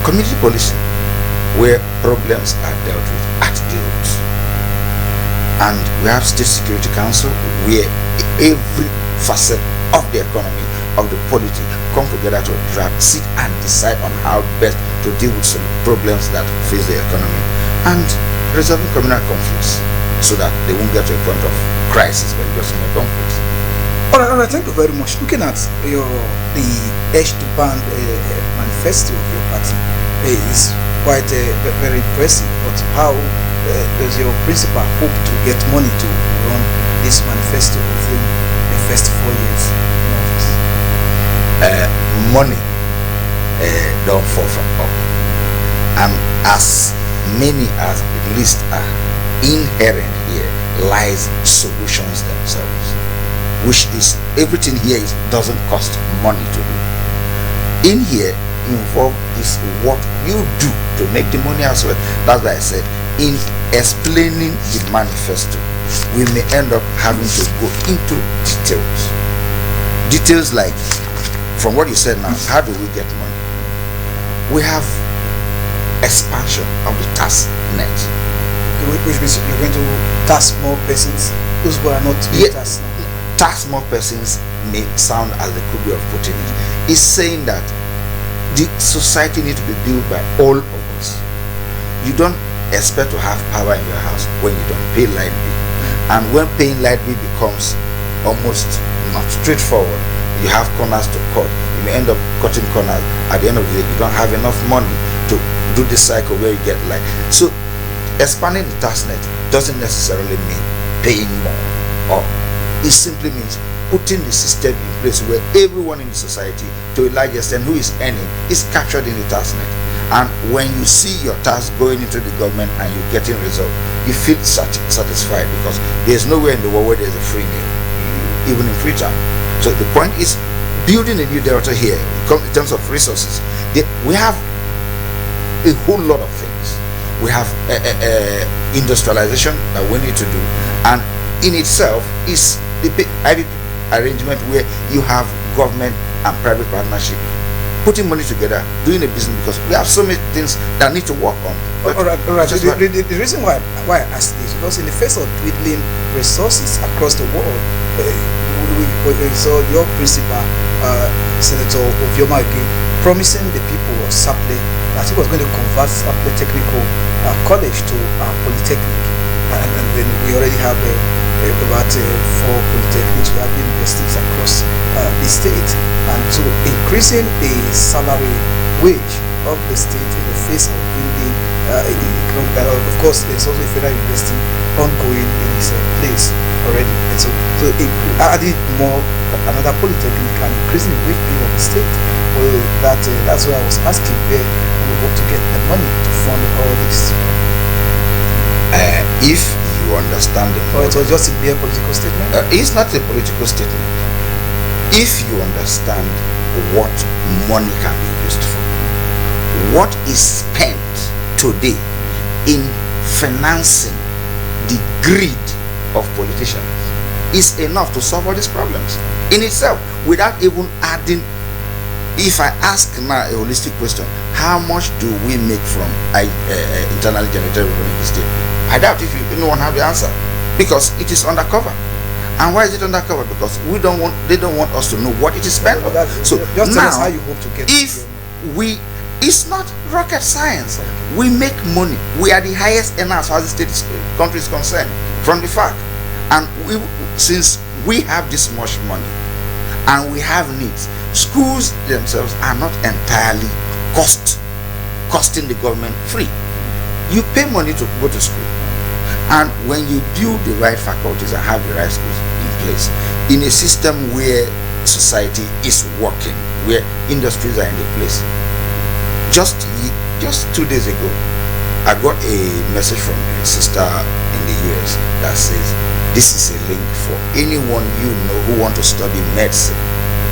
community policing, where problems are dealt with at the roots. And we have State Security Council, where every facet of the economy, of the polity, come together to sit and decide on how best to deal with some problems that face the economy, and resolving communal conflicts so that they won't get to a point of crisis by just mere conflicts. All right, thank you very much. Looking at the edge to band manifesto of your party is quite very impressive. But how does your principal hope to get money to run this manifesto within the first 4 years in office? Money don't fall from up, and as many as the list are, inherent here lies solutions themselves, which is everything here doesn't cost money to do. In here involved is what you do to make the money as well. That's why I said in explaining the manifesto we may end up having to go into details like, from what you said now, how do we get money? We have expansion of the tax net, which means you're going to tax more persons, those who are not taxed. Tax more persons may sound as the could be of putting it. It's saying that the society needs to be built by all of us. You don't expect to have power in your house when you don't pay light bill, and when paying light bill becomes almost not straightforward, you have corners to cut. You may end up cutting corners. At the end of the day, you don't have enough money to do the cycle where you get light. So expanding the tax net doesn't necessarily mean paying more, or it simply means putting the system in place where everyone in the society, to a large extent, who is earning is captured in the tax net. And when you see your tax going into the government and you're getting results, you feel satisfied, because there's nowhere in the world where there's a free meal, even in Freetown. So the point is building a new delta here in terms of resources. We have a whole lot of things. We have industrialization that we need to do, and in itself is the IBP arrangement where you have government and private partnership putting money together, doing a business, because we have so many things that need to work on. All right. The reason why I asked this is because in the face of dwindling resources across the world, we saw your principal, Senator Obiomage, promising the people of Saple that he was going to convert Saple Technical College to Polytechnic, and then we already have about 4 polytechnics. We have universities across the state, and so increasing the salary wage of the state in the face of building of course there's also a federal university ongoing in this place already, and so adding more another polytechnic and increasing the wage bill of the state. Well, that's why I was asking where we hope to get the money to fund all this. If you understand the it was just a mere political statement? It's not a political statement. If you understand what money can be used for, what is spent today in financing the greed of politicians is enough to solve all these problems in itself, without even adding. If I ask now a holistic question, how much do we make from internally generated revenue in the state? I doubt if anyone have the answer, because it is undercover. And why is it undercover? Because they don't want us to know what it is spent on. So just now, tell us how you hope to get it's not rocket science. We make money. We are the highest earner as far as the country is concerned from the fact. And since we have this much money and we have needs, schools themselves are not entirely costing the government free. You pay money to go to school, and when you build the right faculties and have the right schools in place, in a system where society is working, where industries are in the place. Just 2 days ago, I got a message from a sister in the US that says this is a link for anyone you know who want to study medicine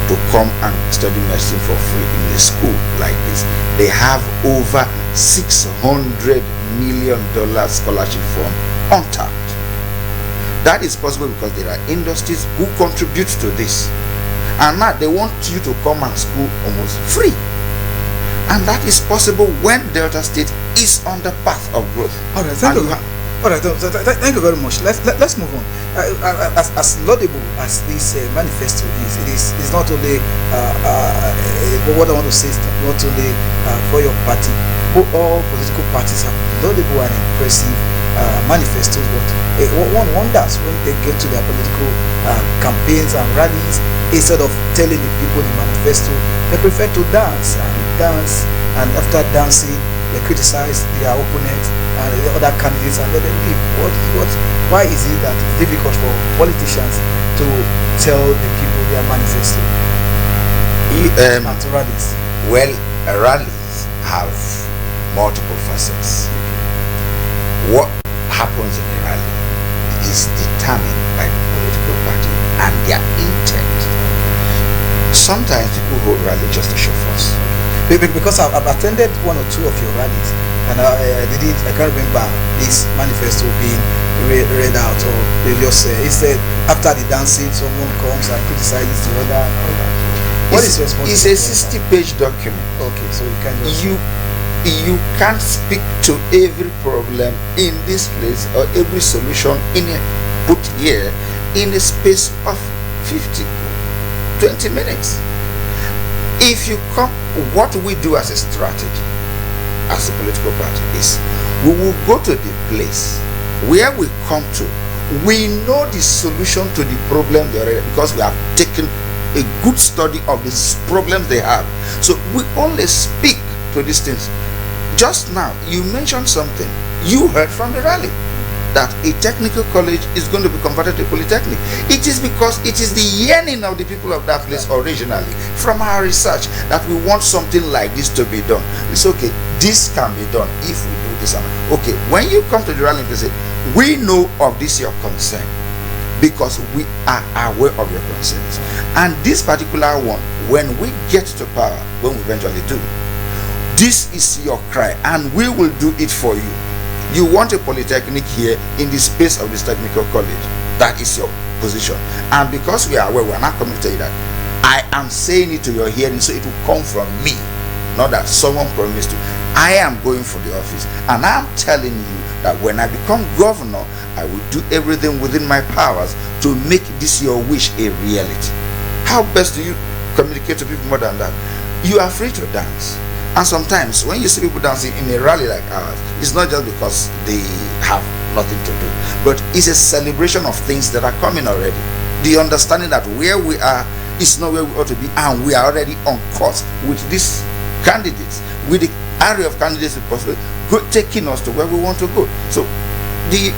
to come and study medicine for free in a school like this. They have over $600 million scholarship fund untapped. That is possible because there are industries who contribute to this, and now they want you to come and school almost free. And that is possible when Delta State is on the path of growth. All right, thank you. All right, thank you very much. Let's move on. As laudable as this manifesto is, it's not only what I want to say is not only for your party, but all political parties have laudable and impressive manifestos. But one wonders when they get to their political campaigns and rallies, instead of telling the people the manifesto, they prefer to dance, and after dancing, they criticize their opponents and the other candidates, and let them leave. Why is it that it's difficult for politicians to tell the people their manifesto and to rallies? Well, rallies have multiple facets. What happens in a rally is determined by the political party and their intent. Sometimes people hold rally just to show force. Because I've attended one or two of your rallies, and I can't remember this manifesto being read out, or they just it said after the dancing someone comes and criticizes the other and all that. What is responsible? It's a 60-page document. Okay, so you can just you can't speak to every problem in this place or every solution put here in a space of 20 minutes. If you come, what we do as a strategy, as a political party, is we will go to the place where we come to. We know the solution to the problem they already, because we have taken a good study of the problems they have. So we only speak to these things. Just now, you mentioned something. You heard from the rally that a technical college is going to be converted to a polytechnic. It is because it is the yearning of the people of that place originally, from our research, that we want something like this to be done. It's okay, this can be done if we do this. Okay, when you come to the rally, they say, we know of this your concern, because we are aware of your concerns. And this particular one, when we get to power, when we eventually do, this is your cry, and we will do it for you. You want a polytechnic here in the space of this technical college. That is your position. And because we are aware, we are not coming to tell you that. I am saying it to your hearing, so it will come from me, not that someone promised to. I am going for the office, and I am telling you that when I become governor, I will do everything within my powers to make this your wish a reality. How best do you communicate to people more than that? You are free to dance. And sometimes when you see people dancing in a rally like ours, it's not just because they have nothing to do, but it's a celebration of things that are coming already. The understanding that where we are is not where we ought to be, and we are already on course with these candidates, with the array of candidates possibly taking us to where we want to go. So the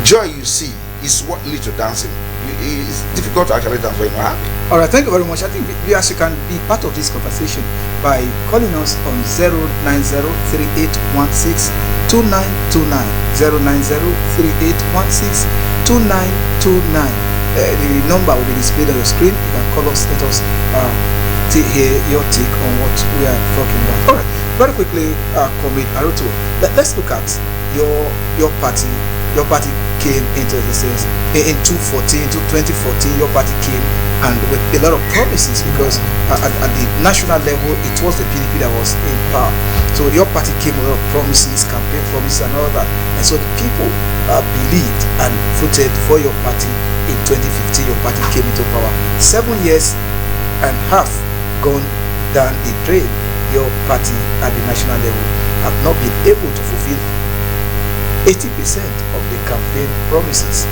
joy you see is what leads to dancing. It's difficult to actually dance when you're not happy. All right, thank you very much. I think you actually can be part of this conversation by calling us on 09038162929. 09038162929. The number will be displayed on your screen. You can call us. Let us hear your take on what we are talking about. All right, very quickly, Comrade Aruto, let's look at your party. Your party came into existence in 2014. Your party came and with a lot of promises, because at the national level it was the PDP that was in power. So your party came with a lot of promises, campaign promises and all that, and so the people believed and voted for your party. In 2015 your party came into power. 7 years and half gone down the drain. Your party at the national level have not been able to fulfill 80% of the campaign promises.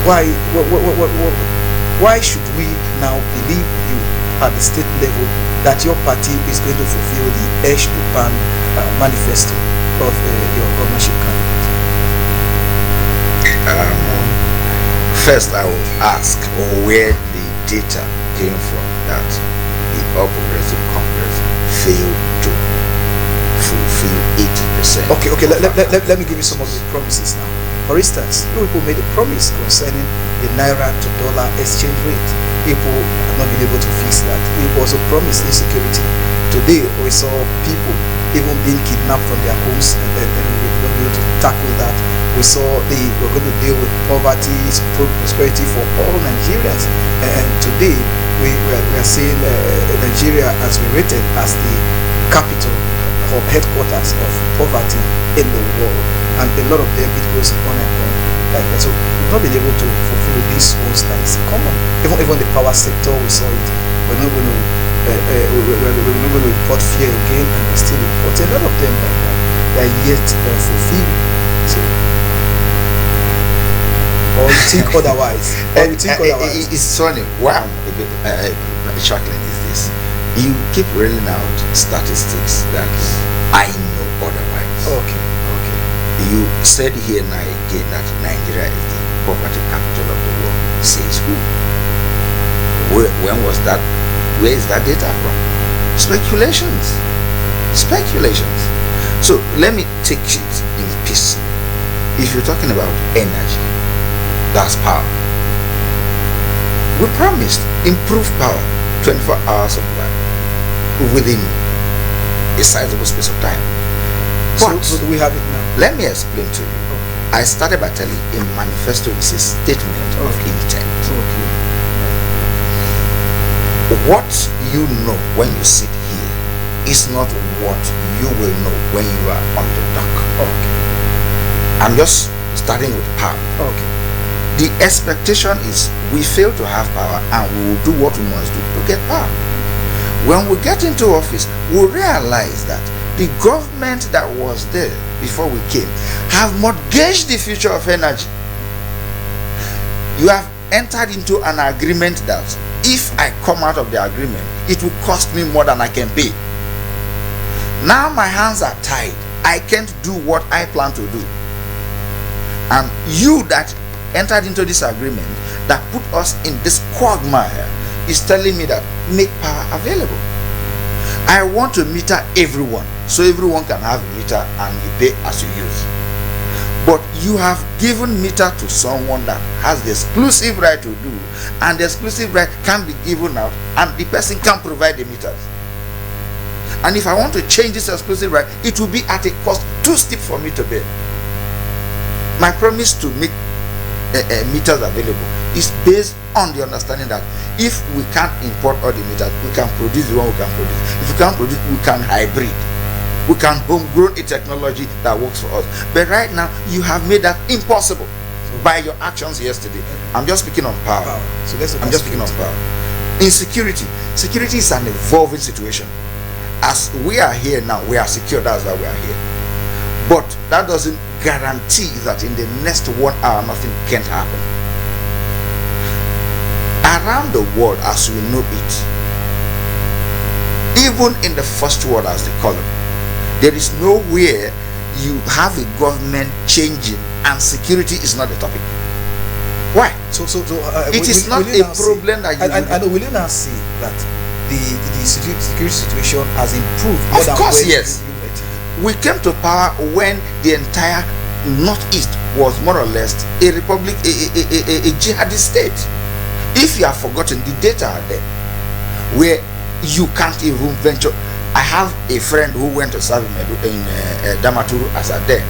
Why should we now believe you at the state level that your party is going to fulfill the edge to pan manifesto of your governorship candidate? First, I will ask where the data came from that the All Progressive Congress failed to fulfill 80%. Okay. Let me give you some of the promises now. For instance, people made a promise concerning the naira to dollar exchange rate. People have not been able to fix that. People also promised insecurity. Today, we saw people even being kidnapped from their homes, and we were able to tackle that. We saw we're going to deal with poverty, prosperity for all Nigerians. And today, we are seeing Nigeria as rated as the capital or headquarters of poverty in the world, and a lot of them it goes on and on like that. So we've not been able to fulfill these ones that is common. Even the power sector, we saw it. We're not going to report fear again, and we're still reporting a lot of them that are yet fulfilled. So, or you think otherwise? Or you think otherwise? It's funny. Why I'm a bit chuckling is this: you keep reeling out statistics that I know otherwise. Okay. You said here now again that Nigeria is the poverty capital of the world. Says who? When was that? Where is that data from? Speculations. So let me take it in pieces. If you're talking about energy, that's power. We promised improved power, 24 hours of life within a sizable space of time. But so do we have it now? Let me explain to you. I started by telling a manifesto is a statement of intent. What you know when you sit here is not what you will know when you are on the dock. I'm just starting with power. The expectation is we fail to have power and we will do what we must do to get power. When we get into office, we realize that the government that was there before we came have mortgaged the future of energy. You have entered into an agreement that if I come out of the agreement, it will cost me more than I can pay. Now my hands are tied. I can't do what I plan to do. And you that entered into this agreement that put us in this quagmire is telling me that make power available. I want to meter everyone so everyone can have a meter and you pay as you use. But you have given meter to someone that has the exclusive right to do, and the exclusive right can be given out and the person can provide the meters. And if I want to change this exclusive right, it will be at a cost too steep for me to bear. My promise to make meters available is based on the understanding that if we can't import all the meters, we can produce the one we can produce. If we can't produce, we can hybrid. We can homegrown a technology that works for us. But right now, you have made that impossible by your actions yesterday. I'm just speaking on power. So I'm just speaking on power. In security is an evolving situation. As we are here now, we are secure. That's why we are here. But that doesn't guarantee that in the next 1 hour nothing can't happen. Around the world as we know it, even in the first world as they call it, there is nowhere you have a government changing and security is not a topic. Why? It is not a problem that you and will you now see that the security situation has improved more of than course, when yes. We came to power when the entire Northeast was more or less a republic, a jihadist state. If you have forgotten, the data are there where you can't even venture. I have a friend who went to serve in Damaturu as a then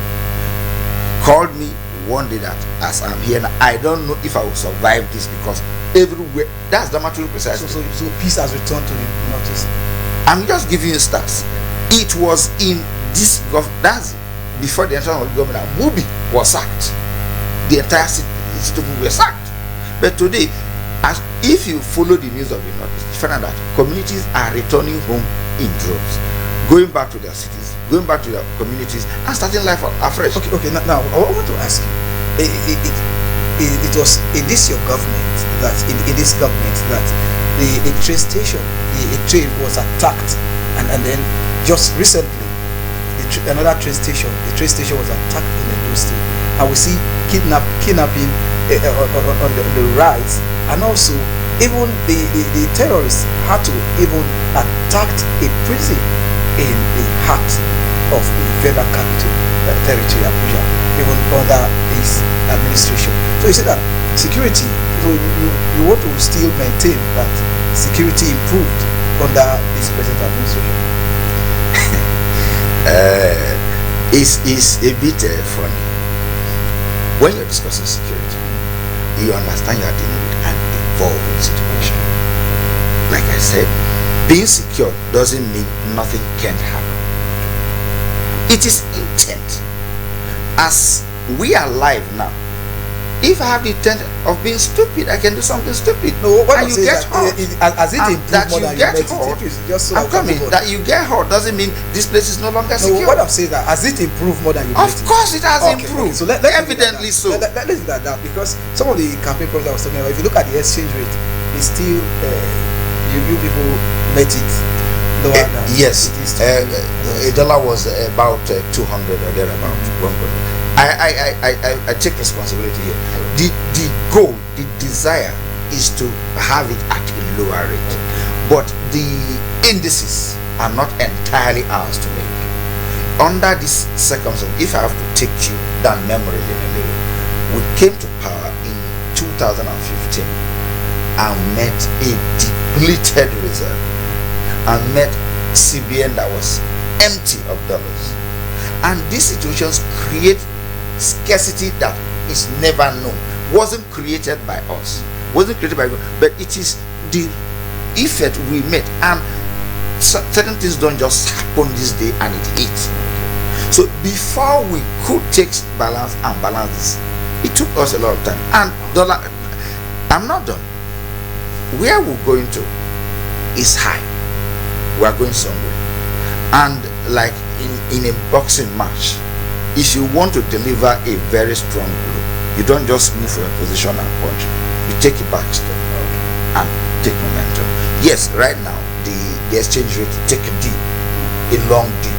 called me one day that as I'm here now, I don't know if I will survive this because everywhere, that's Damaturu precisely. So peace has returned to the Northeast. I'm just giving you stats. It was in this that's before the entire government. Mubi was sacked. The entire city were sacked. But today, as if you follow the news of the Northeast, you find out that communities are returning home in droves, going back to their cities, going back to their communities, and starting life afresh. Okay. Now I want to ask you. It was in this your government that in this government that a train station, a train was attacked, and then just recently another train station was attacked in Edo State, and we see kidnapping on the rise, and also even the terrorists had to even attack a prison in the heart of the federal capital territory, Abuja, even under this administration. So you see that security, you want to still maintain that security improved under this present administration. It's a bit funny. When you're discussing security, you understand you are dealing with an evolving situation. like I said, being secure doesn't mean nothing can happen. It is intent. As we are alive now, if I have the intent of being stupid, I can do something stupid. No, what and I'm you saying get is hurt. as it And improves that more you than get you met hurt, it, just so I'm coming. That you get hurt doesn't mean this place is no longer No, secure. what I'm saying that as it improves more than you Of met it. course, it has Okay, improved. so let's leave it at Evidently that. so. Let's leave it at that, because some of the campaign programs I was talking about, if you look at the exchange rate, it's still you people met it lower than Yes, it is today. a dollar was about 200 or thereabout. I take responsibility here. The goal, the desire is to have it at a lower rate, but the indices are not entirely ours to make. Under this circumstance, if I have to take you down memory lane a little, we came to power in 2015 and met a depleted reserve and met CBN that was empty of dollars, and these situations create scarcity that is never known, wasn't created by us, wasn't created by God, but it is the effect we made. And certain things don't just happen this day and it hits. So before we could take balance and balance this, it took us a lot of time. And dollar, I'm not done. Where we're going to is high. We are going somewhere. And like in a boxing match, if you want to deliver a very strong blow, you don't just move from a position and punch. You take a back step and take momentum. Yes, right now the exchange rate take a dip, a long dip,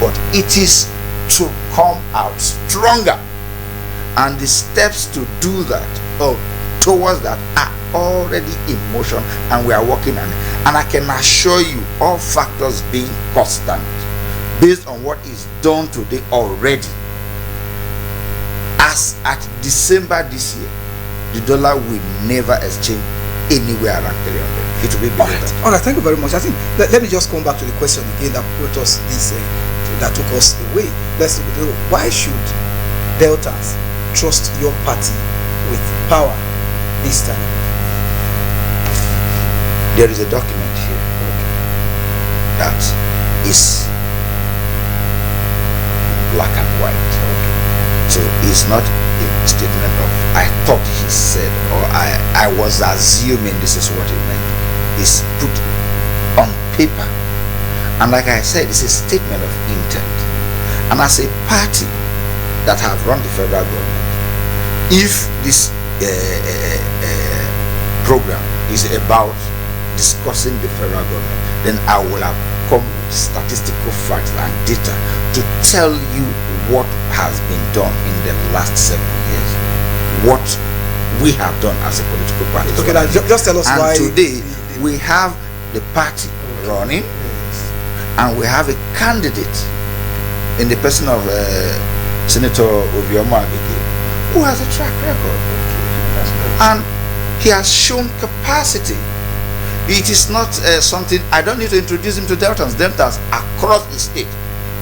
but it is to come out stronger, and the steps to do that or towards that are already in motion, and we are working on it. And I can assure you, all factors being constant, based on what is done today already, as at December this year, the dollar will never exchange anywhere around 300. It will be below that. All right, thank you very much. I think let me just come back to the question again that brought us this, that took us away. Let's look at why should Deltans trust your party with power this time? There is a document here that is black and white. So it's not a statement of I thought he said, or I was assuming this is what he meant. It's put on paper, and like I said, it's a statement of intent. And as a party that have run the federal government, if this program is about discussing the federal government, then I will have come with statistical facts and data to tell you what has been done in the last 7 years, what we have done as a political party. Okay, now just tell us and why. Today we have the party running, and we have a candidate in the person of Senator Obioma Agege, who has a track record, and he has shown capacity. It is not something I don't need to introduce him to Deltans across the state.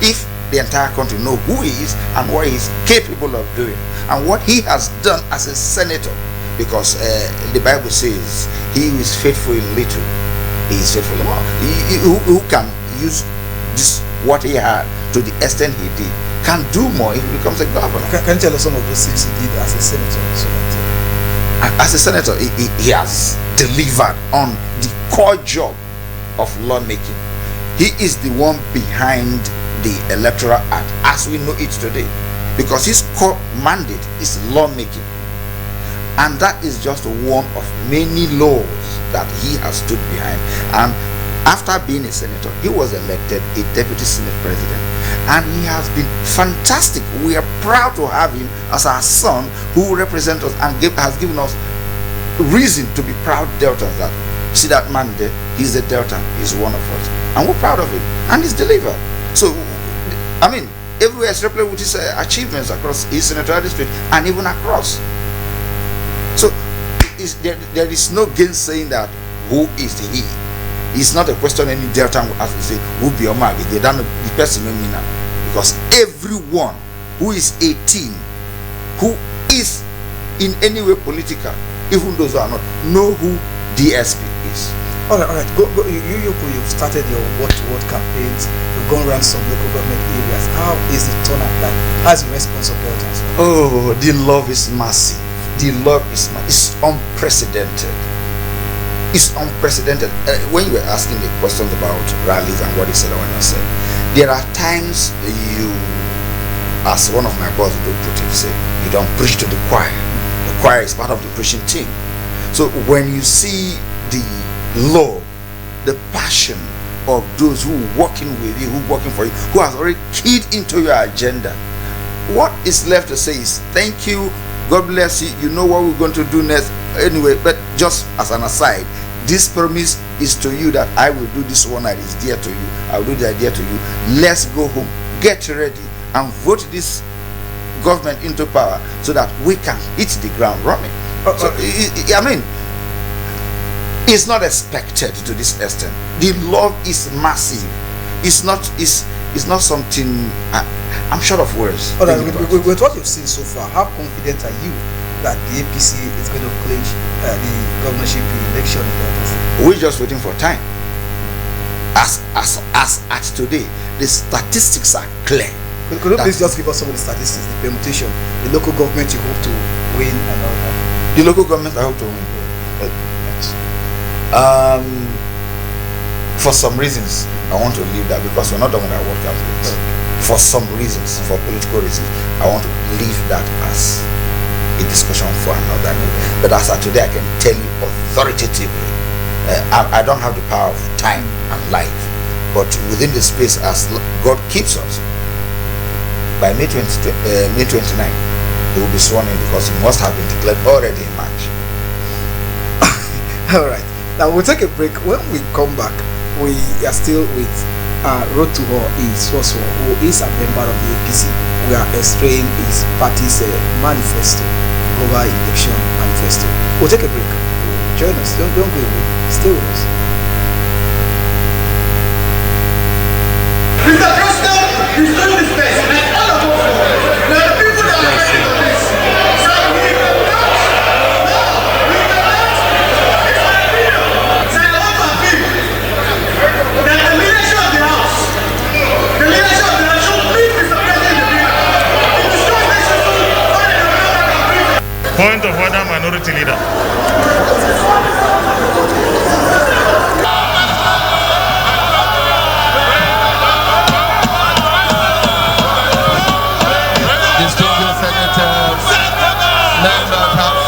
If the entire country know who he is and what he is capable of doing and what he has done as a senator, because the Bible says he who is faithful in little, he is faithful in more. Who can use this what he had to the extent he did can do more if he becomes a governor. Can you tell us some of those things he did as a senator? As a senator, he has delivered on the core job of lawmaking. He is the one behind the Electoral Act as we know it today, because his core mandate is lawmaking, and that is just one of many laws that he has stood behind. And after being a senator, he was elected a deputy senate president, and he has been fantastic. We are proud to have him as our son, who represents us and has given us reason to be proud Deltans. That see that man there, he's a Delta, he's one of us, and we're proud of him, and he's delivered. So I mean, everywhere is replete with his achievements across his senatorial district and even across. So there is no gainsaying that who is he. It's not a question any Delta will have to say who be Omagi. They don't know the person no mean, because everyone who is 18, who is in any way political, even those who are not, know who DSP is. All right, all right. Go. You've started your word-to-word campaigns. You've gone around some local government areas. How is the turnout like? How's the response of Deltas? Oh, the love is massive. The love is it's unprecedented. It's unprecedented. When you were asking the questions about rallies and what he said and what I said, there are times you, as one of my boss would put it, say, you don't preach to the choir. The choir is part of the preaching team. So when you see the love, the passion of those who are working with you, who are working for you, who has already keyed into your agenda, what is left to say is thank you, God bless you, you know what we're going to do next. Anyway, but just as an aside, this promise is to you that I will do this one that is dear to you. I will do that dear to you. Let's go home, get ready, and vote this government into power so that we can hit the ground running. I mean, it's not expected to this extent. The love is massive. It's not something. I'm short of words. All right, with what you've seen so far, how confident are you that the APC is going to clinch the governorship election in Delta? We're just waiting for time. As at today, the statistics are clear. Could you please just give us some of the statistics, the permutation, the local government you hope to win and all that? The local government I hope to win. For some reasons, I want to leave that because we're not done with our work calculations. For some reasons, for political reasons, I want to leave that as a discussion for another day. But as of today, I can tell you authoritatively, I don't have the power of time and life, but within the space as God keeps us, by May 29, he will be sworn in because he must have been declared already in March. All right. Now we'll take a break. When we come back, we are still with Road to War Soso, who is a member of the APC. We are extraying his party's manifesto, global election manifesto. We'll take a break. Join us. Don't go away. Stay with us. Mr. President, he's doing this best, and all of us, there are people that are afraid of this. So we cannot, it's my opinion. So I want to appeal that the leadership of the House, should leave Mr. President in the leader. It is not necessary for the government. Point of order, minority leader. Distinguished senators, members of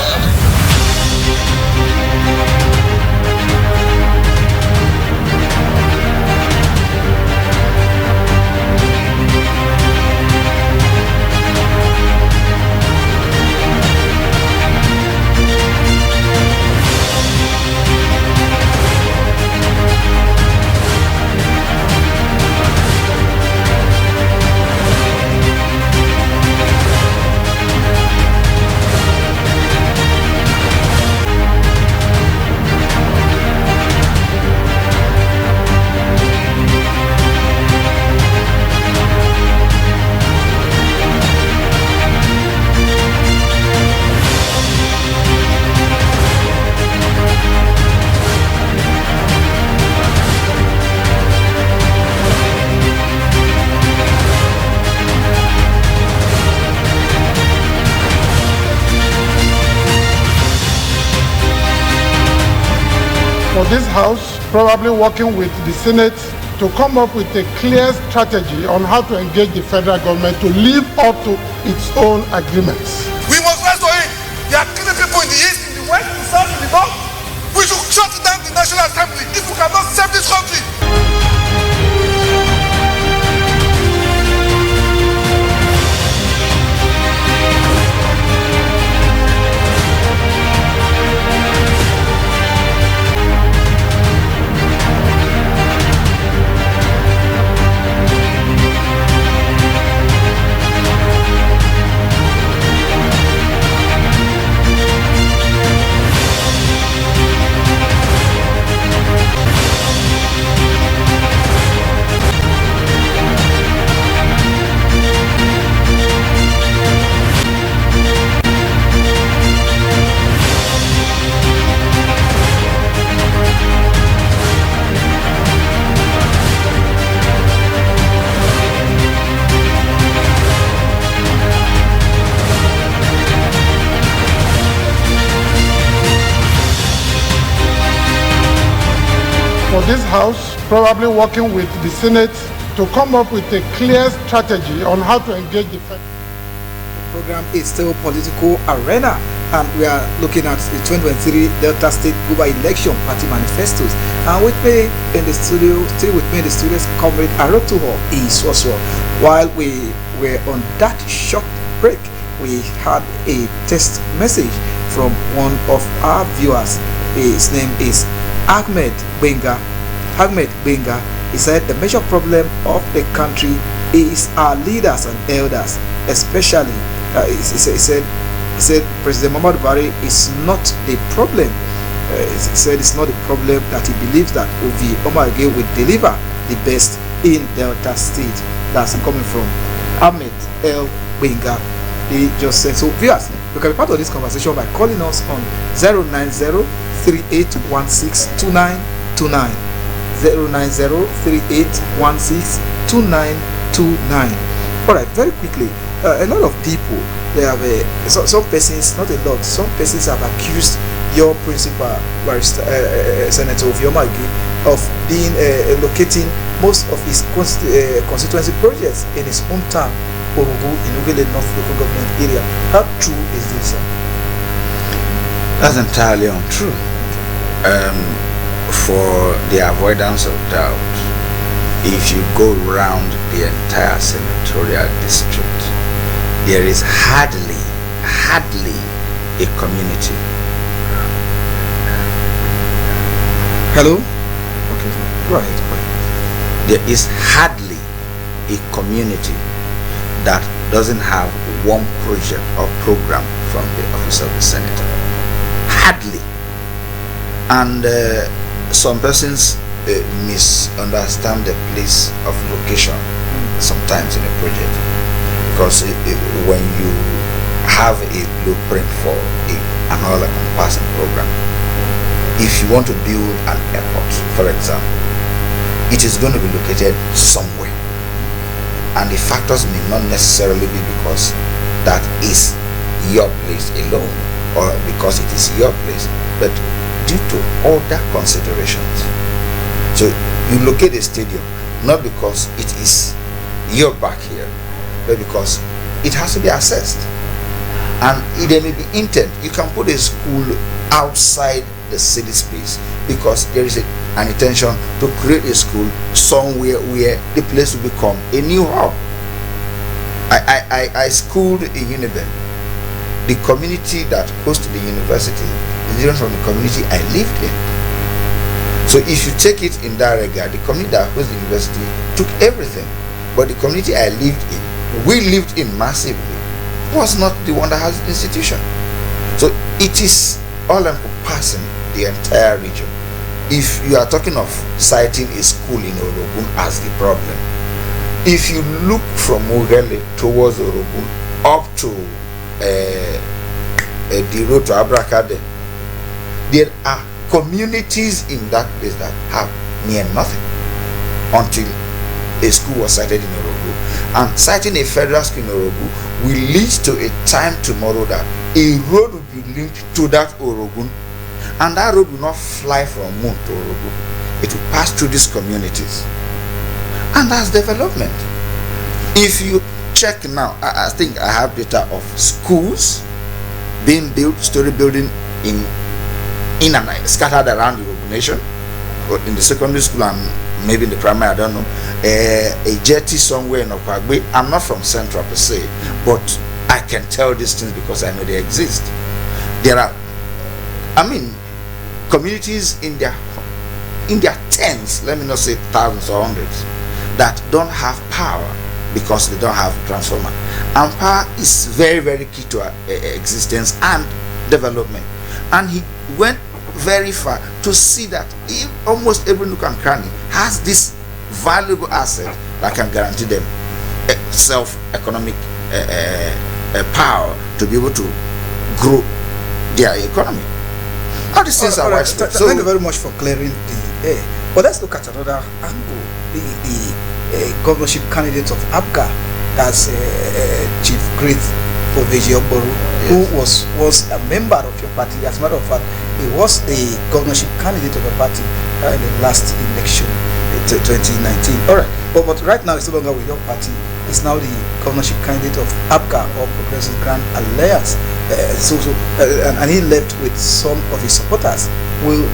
for this House, probably working with the Senate to come up with a clear strategy on how to engage the federal government to live up to its own agreements. We must rise to it. They are killing people in the east, in the west, in the south, in the north. We should shut down the National Assembly if we cannot save this country. this House, probably working with the Senate, to come up with a clear strategy on how to engage the federal. Program is still political arena, and we are looking at the 2023 Delta State Guba election party manifestos. And with me in the studio, still with me in the studio, is Comrade Arotuho Iswaswo. While we were on that short break, we had a text message from one of our viewers. His name is Ahmed Benga. Ahmed Benga, he said the major problem of the country is our leaders and elders, especially he said President Muhammadu Buhari is not the problem. He said it's not the problem, that he believes that Ovi Omarege will deliver the best in Delta State. That's coming from Ahmed L. Benga. He just said so. Viewers, you can be part of this conversation by calling us on 090-3816-2929. 090-3816-2929. All right, very quickly, a lot of people, they have some persons, not a lot, some persons have accused your principal Senator Oviomagi of being locating most of his constituency projects in his hometown, Orugu, in Ugele North Local Government area. How true is this, sir? That's entirely untrue. For the avoidance of doubt, if you go around the entire senatorial district, there is hardly a community. Hello? Okay, go ahead. There is hardly a community that doesn't have one project or program from the office of the senator. Hardly. And some persons misunderstand the place of location sometimes in a project, because when you have a blueprint for an all-encompassing program, if you want to build an airport, for example, it is going to be located somewhere, and the factors may not necessarily be because that is your place alone or because it is your place, but due to other considerations. So you locate a stadium not because it is your backyard, but because it has to be assessed, and there may be intent. You can put a school outside the city space because there is an intention to create a school somewhere where the place will become a new hub. I schooled in Uniben. The community that hosted the university is different from the community I lived in. So if you take it in that regard, the community that hosted the university took everything, but the community I lived in, we lived in massively, was not the one that has the institution. So it is all encompassing the entire region. If you are talking of citing a school in Orogun as the problem, if you look from Ogele towards Orogun up to the road to Abrakade, there are communities in that place that have near nothing until a school was cited in Orogu. And citing a federal school in Orogu will lead to a time tomorrow that a road will be linked to that Orogun, and that road will not fly from Moon to Orogu. It will pass through these communities, and that's development. If you check now, I think I have data of schools being built, story building in and scattered around the Orogu nation, or in the secondary school and maybe in the primary, I don't know, a jetty somewhere in Okwagbe. I'm not from Central per se, but I can tell these things because I know they exist. There are, communities in their tens, let me not say thousands or hundreds, that don't have power because they don't have transformer. And power is very, very key to our existence and development. And he went very far to see that almost every nook and cranny has this valuable asset that can guarantee them self-economic power to be able to grow their economy. All these things are widespread. Thank you very much for clearing the air. But let's look at another angle. The governorship candidate of APGA, that's Chief Great Oveji Ogboru, who was a member of your party. As a matter of fact, he was a governorship candidate of the party. in the last election, 2019. All right, but right now, it's no longer with your party. It's now the governorship candidate of APGA, or Progressive Grand Alliance. And he left with some of his supporters. Will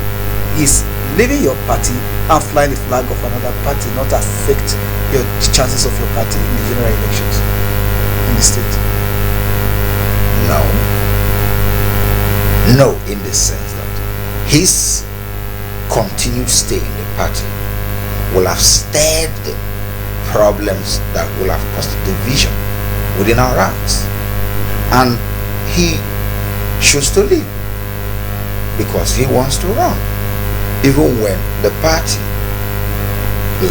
his leaving your party and flying the flag of another party not affect your chances of your party in the general elections in the state? No, in the sense that his continued stay in the party will have stirred problems that will have caused division within our ranks, and he chooses to leave because he wants to run, even when the party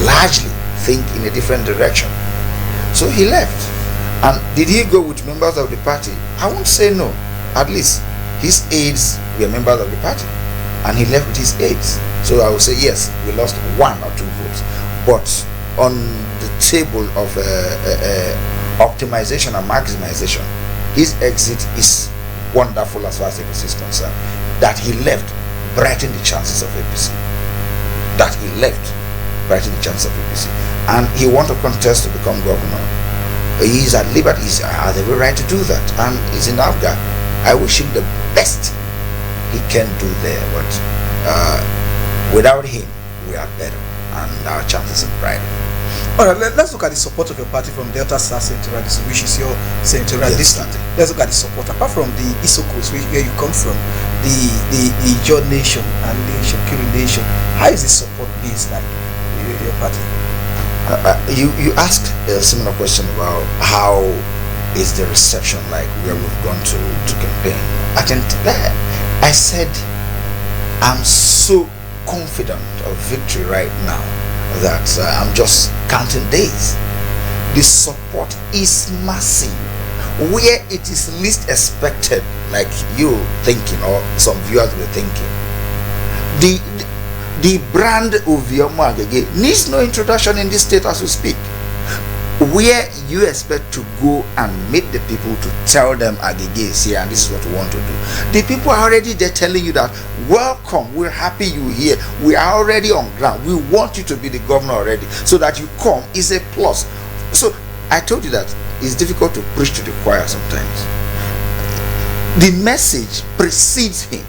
largely think in a different direction. So he left. And did he go with members of the party? I won't say no. At least his aides were members of the party, and he left with his aides. So I will say yes, we lost 1 or 2 votes, but on the table of optimization and maximization, his exit is wonderful as far as APC is concerned. That he left brightened the chances of APC. And he wants to contest to become governor. He is at liberty. He has every right to do that, and he's in APGA. I wish him the best he can do there, but without him, we are better, and our chances are brighter. All right, let's look at the support of your party from Delta South Senatorial District, which is your senatorial district. Let's look at the support. Apart from the Isokos, where you come from, the Ijaw Nation and the Shakiri Nation, how is the support based like your party? You asked a similar question about how is the reception like where we've gone to campaign. I said I'm so confident of victory right now that I'm just counting days. The support is massive where it is least expected, like you thinking or some viewers were thinking. The brand Oviomo Agege needs no introduction in this state as we speak. Where you expect to go and meet the people to tell them Agege is here and this is what we want to do. The people are already there telling you that welcome, we're happy you're here, we are already on ground, we want you to be the governor already, so that you come is a plus. So I told you that it's difficult to preach to the choir sometimes. The message precedes him,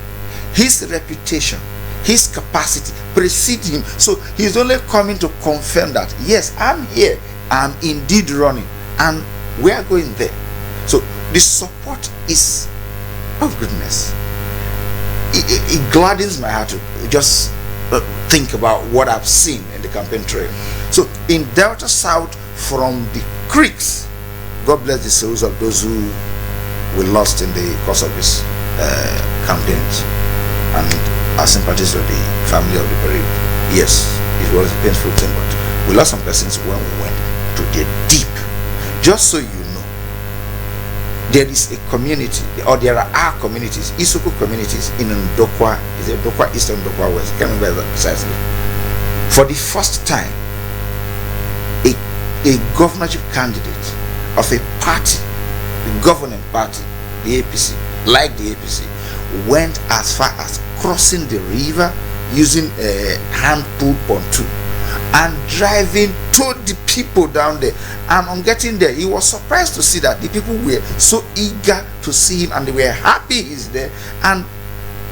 his reputation, his capacity precedes him. So he's only coming to confirm that yes, I'm here, I'm indeed running, and we are going there. So the support is of goodness. It gladdens my heart to just think about what I've seen in the campaign trail. So in Delta South, from the creeks, God bless the souls of those who were lost in the course of this campaigns, and our sympathies to the family of the bereaved. Yes, it was a painful thing, but we lost some persons when we went to the deep. Just so you know, there is a community, or there are communities, Isoko communities in Ndokwa, is it Ndokwa East and Ndokwa West? I can't remember precisely. For the first time, a governorship candidate of a party, the governing party, the APC, like the APC, went as far as crossing the river using a hand-pulled pontoon and driving to the people down there. And on getting there, he was surprised to see that the people were so eager to see him and they were happy he's there, and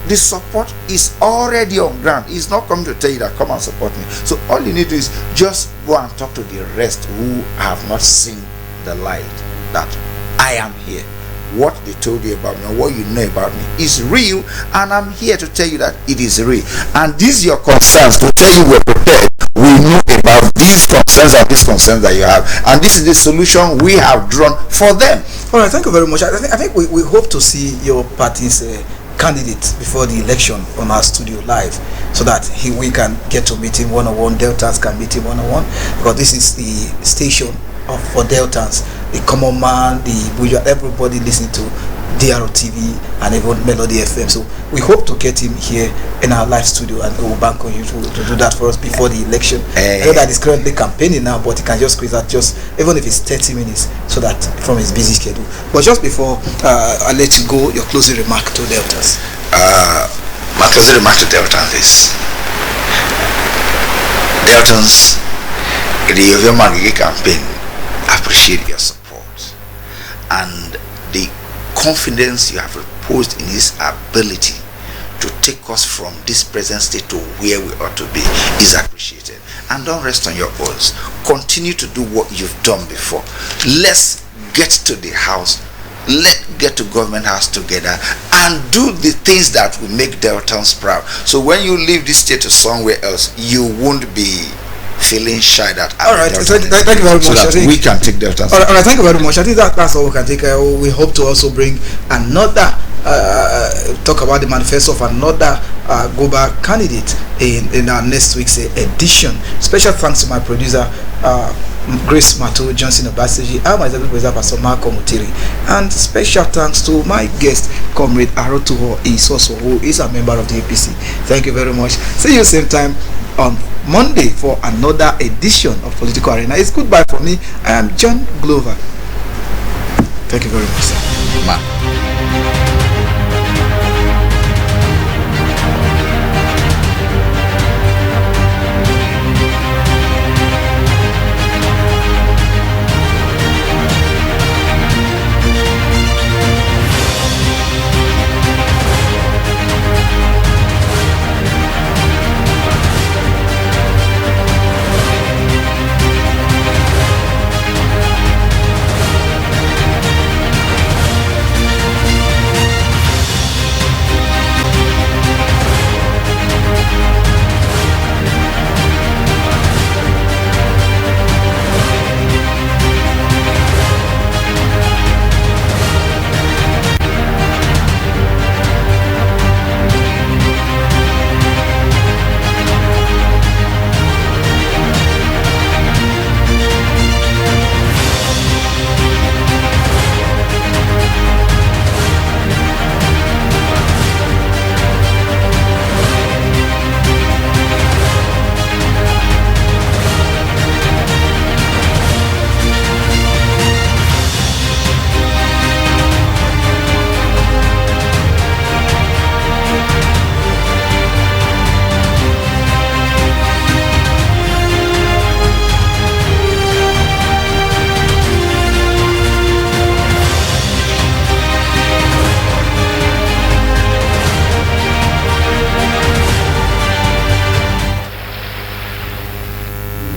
the support is already on ground. He's not coming to tell you that come and support me. So all you need to do is just go and talk to the rest who have not seen the light, that I am here. What they told you about me, or what you know about me, is real, and I'm here to tell you that it is real. And these are your concerns, to tell you we're prepared. We know about these concerns and these concerns that you have, and this is the solution we have drawn for them. All right, thank you very much. I think we hope to see your party's candidate before the election on our studio live, so that we can get to meet him one-on-one. Deltans can meet him one-on-one, because this is the station for Deltans, the common man, everybody listening to DRTV and even Melody FM. So we hope to get him here in our live studio, and we will bank on you to do that for us before the election. I know that he's currently campaigning now, but he can just squeeze that, just even if it's 30 minutes, so that from his busy schedule. But just before I let you go, your closing remark to Deltas. My closing remark to Deltas is Deltans, the Oviomagigi campaign appreciate your support and the confidence you have reposed in his ability to take us from this present state to where we ought to be is appreciated. And don't rest on your oars. Continue to do what you've done before. Let's get to the house. Let's get to government house together and do the things that will make Deltans proud. So when you leave this state to somewhere else, you won't be feeling shy that all right, thank you very much. So that we can take Deltans. All right, thank you very much. I think that's all we can take. We hope to also bring another talk about the manifesto of another global candidate in our next week's edition. Special thanks to my producer Grace Mato Johnson Obaseji, and my executive Pastor Marco Mutiri, and special thanks to my guest Comrade Arotuho Isoso, who is a member of the APC. Thank you very much. See you same time on Monday for another edition of Political Arena. It's goodbye for me. I am John Glover. Thank you very much, sir.